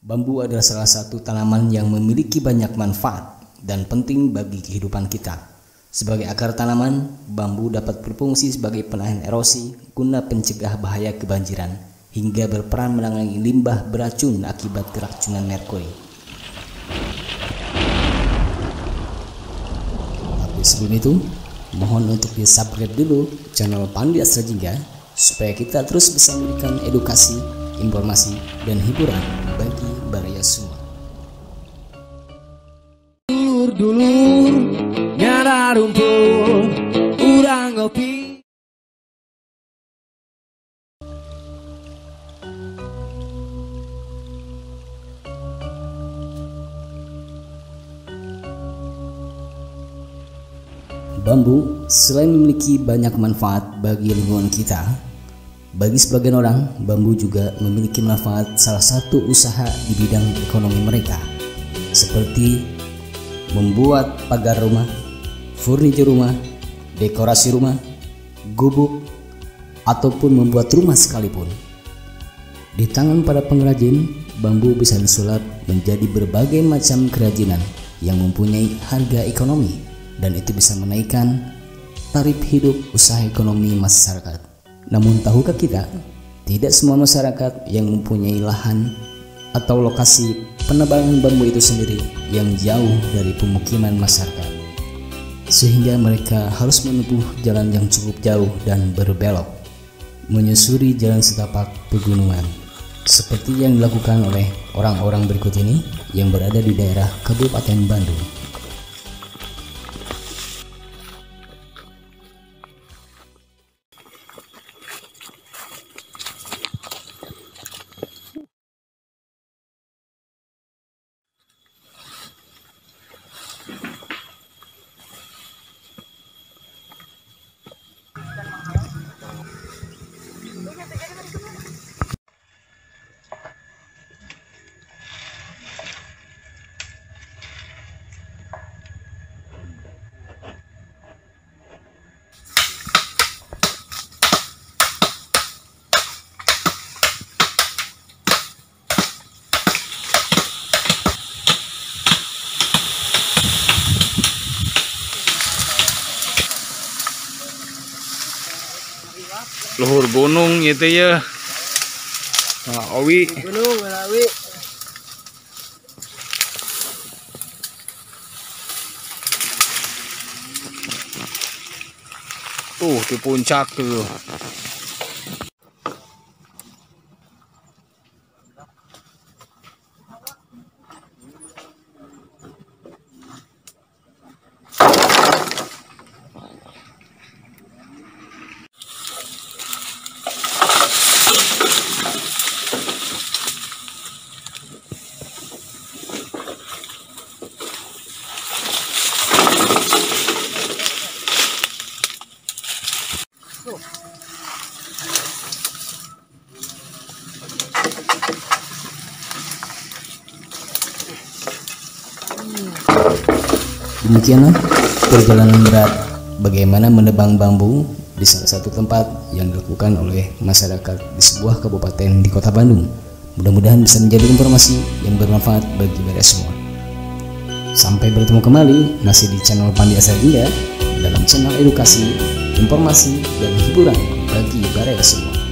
Bambu adalah salah satu tanaman yang memiliki banyak manfaat dan penting bagi kehidupan kita. Sebagai akar tanaman, bambu dapat berfungsi sebagai penahan erosi guna pencegah bahaya kebanjiran hingga berperan menangani limbah beracun akibat keracunan merkuri. Tapi sebelum itu, mohon untuk di-subscribe dulu channel Pandi Astra Jingga supaya kita terus bisa memberikan edukasi, informasi, dan hiburan bagi baraya semua. Dulur nyara rumput urang ngopi. Bambu selain memiliki banyak manfaat bagi lingkungan kita, bagi sebagian orang bambu juga memiliki manfaat salah satu usaha di bidang ekonomi mereka, seperti membuat pagar rumah, furnitur rumah, dekorasi rumah, gubuk, ataupun membuat rumah sekalipun. Di tangan para pengrajin, bambu bisa disulap menjadi berbagai macam kerajinan yang mempunyai harga ekonomi, dan itu bisa menaikkan taraf hidup usaha ekonomi masyarakat. Namun tahukah kita, tidak semua masyarakat yang mempunyai lahan atau lokasi penebangan bambu itu sendiri yang jauh dari pemukiman masyarakat, sehingga mereka harus menempuh jalan yang cukup jauh dan berbelok, menyusuri jalan setapak pegunungan, seperti yang dilakukan oleh orang-orang berikut ini yang berada di daerah Kabupaten Bandung. Luhur gunung gitu ya. Nah, Owi. Gunung Merawi. Di puncak tuh. Demikianlah perjalanan berat bagaimana menebang bambu di salah satu tempat yang dilakukan oleh masyarakat di sebuah kabupaten di kota Bandung. Mudah-mudahan bisa menjadi informasi yang bermanfaat bagi baraya semua. Sampai bertemu kembali masih di channel Pandi Astra Jingga dalam channel edukasi, informasi, dan hiburan bagi baraya semua.